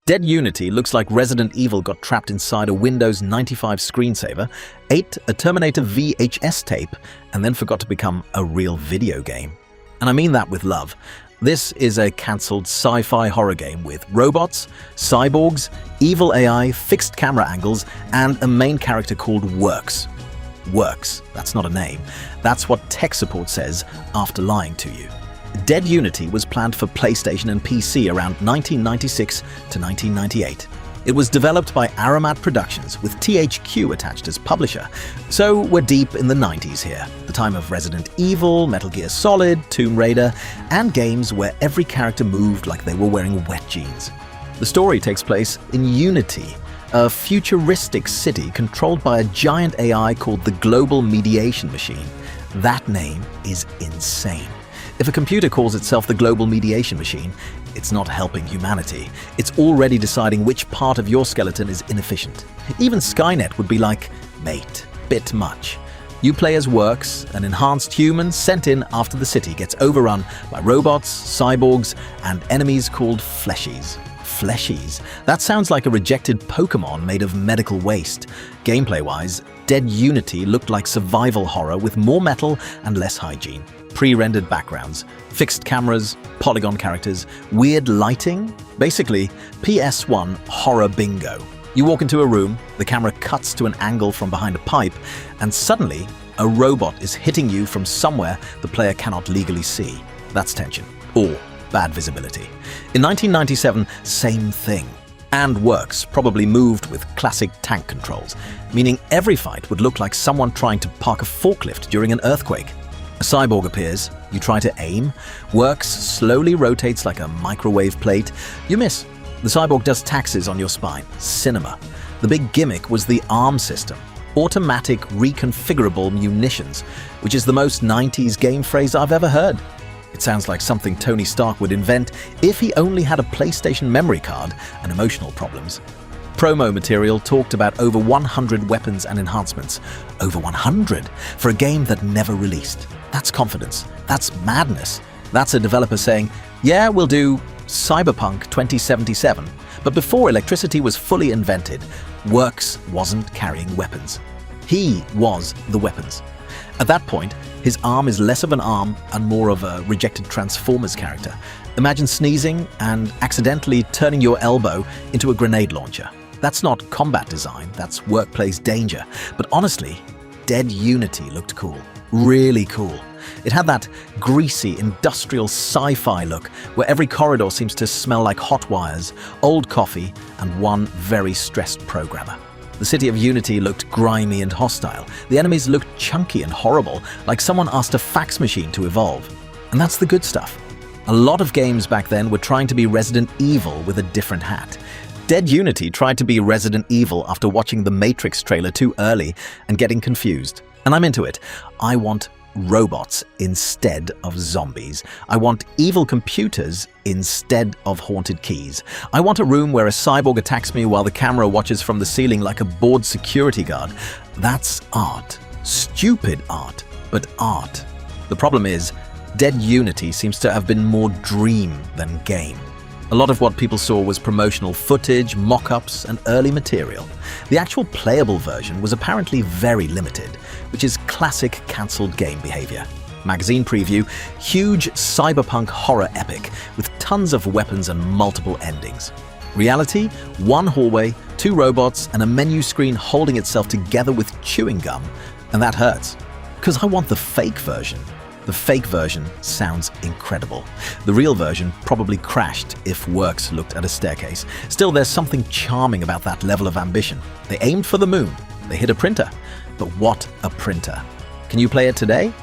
Dead Unity looks like Resident Evil got trapped inside a Windows 95 screensaver, ate a Terminator VHS tape, and then forgot to become a real video game. And I mean that with love. This is a cancelled sci-fi horror game with robots, cyborgs, evil AI, fixed camera angles, and a main character called Works. Works, that's not a name. That's what tech support says after lying to you. Dead Unity was planned for PlayStation and PC around 1996 to 1998. It was developed by Aramat Productions with THQ attached as publisher, so we're deep in the 90s here, the time of Resident Evil, Metal Gear Solid, Tomb Raider, and games where every character moved like they were wearing wet jeans. The story takes place in Unity, a futuristic city controlled by a giant AI called the Global Mediation Machine. That name is insane. If a computer calls itself the Global Mediation Machine, it's not helping humanity. It's already deciding which part of your skeleton is inefficient. Even Skynet would be like, mate, bit much. You play as Works, an enhanced human sent in after the city gets overrun by robots, cyborgs, and enemies called fleshies. Fleshies? That sounds like a rejected Pokemon made of medical waste. Gameplay-wise, Dead Unity looked like survival horror with more metal and less hygiene. Pre-rendered backgrounds, fixed cameras, polygon characters, weird lighting. Basically, PS1 horror bingo. You walk into a room, the camera cuts to an angle from behind a pipe, and suddenly, a robot is hitting you from somewhere the player cannot legally see. That's tension. Or bad visibility. In 1997, same thing. And Works probably moved with classic tank controls, meaning every fight would look like someone trying to park a forklift during an earthquake. A cyborg appears, you try to aim, Works slowly rotates like a microwave plate, you miss. The cyborg does taxes on your spine. Cinema. The big gimmick was the ARM system, automatic reconfigurable munitions, which is the most 90s game phrase I've ever heard. It sounds like something Tony Stark would invent if he only had a PlayStation memory card and emotional problems. Promo material talked about over 100 weapons and enhancements. Over 100 for a game that never released. That's confidence. That's madness. That's a developer saying, yeah, we'll do Cyberpunk 2077. But before electricity was fully invented, Works wasn't carrying weapons. He was the weapons. At that point, his arm is less of an arm and more of a rejected Transformers character. Imagine sneezing and accidentally turning your elbow into a grenade launcher. That's not combat design, that's workplace danger. But honestly, Dead Unity looked cool. Really cool. It had that greasy, industrial sci-fi look where every corridor seems to smell like hot wires, old coffee, and one very stressed programmer. The city of Unity looked grimy and hostile. The enemies looked chunky and horrible, like someone asked a fax machine to evolve. And that's the good stuff. A lot of games back then were trying to be Resident Evil with a different hat. Dead Unity tried to be Resident Evil after watching the Matrix trailer too early and getting confused. And I'm into it. I want robots instead of zombies. I want evil computers instead of haunted keys. I want a room where a cyborg attacks me while the camera watches from the ceiling like a bored security guard. That's art. Stupid art, but art. The problem is, Dead Unity seems to have been more dream than game. A lot of what people saw was promotional footage, mock-ups, and early material. The actual playable version was apparently very limited, which is classic cancelled game behavior. Magazine preview, huge cyberpunk horror epic with tons of weapons and multiple endings. Reality, one hallway, 2 robots, and a menu screen holding itself together with chewing gum. And that hurts, because I want the fake version. The fake version sounds incredible. The real version probably crashed if Works looked at a staircase. Still, there's something charming about that level of ambition. They aimed for the moon. They hit a printer. But what a printer. Can you play it today?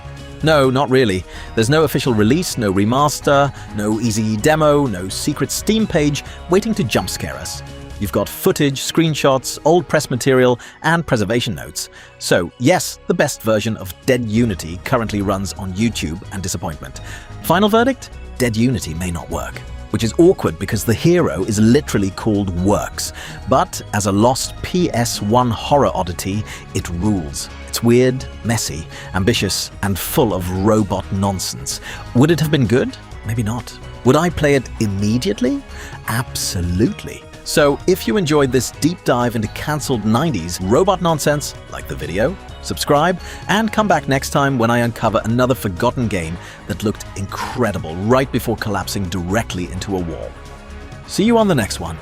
No, not really. There's no official release, no remaster, no easy demo, no secret Steam page waiting to jump scare us. You've got footage, screenshots, old press material, and preservation notes. So yes, the best version of Dead Unity currently runs on YouTube and disappointment. Final verdict? Dead Unity may not work. Which is awkward because the hero is literally called Works. But as a lost PS1 horror oddity, it rules. It's weird, messy, ambitious, and full of robot nonsense. Would it have been good? Maybe not. Would I play it immediately? Absolutely. So if you enjoyed this deep dive into cancelled 90s robot nonsense, like the video, subscribe, and come back next time when I uncover another forgotten game that looked incredible right before collapsing directly into a wall. See you on the next one.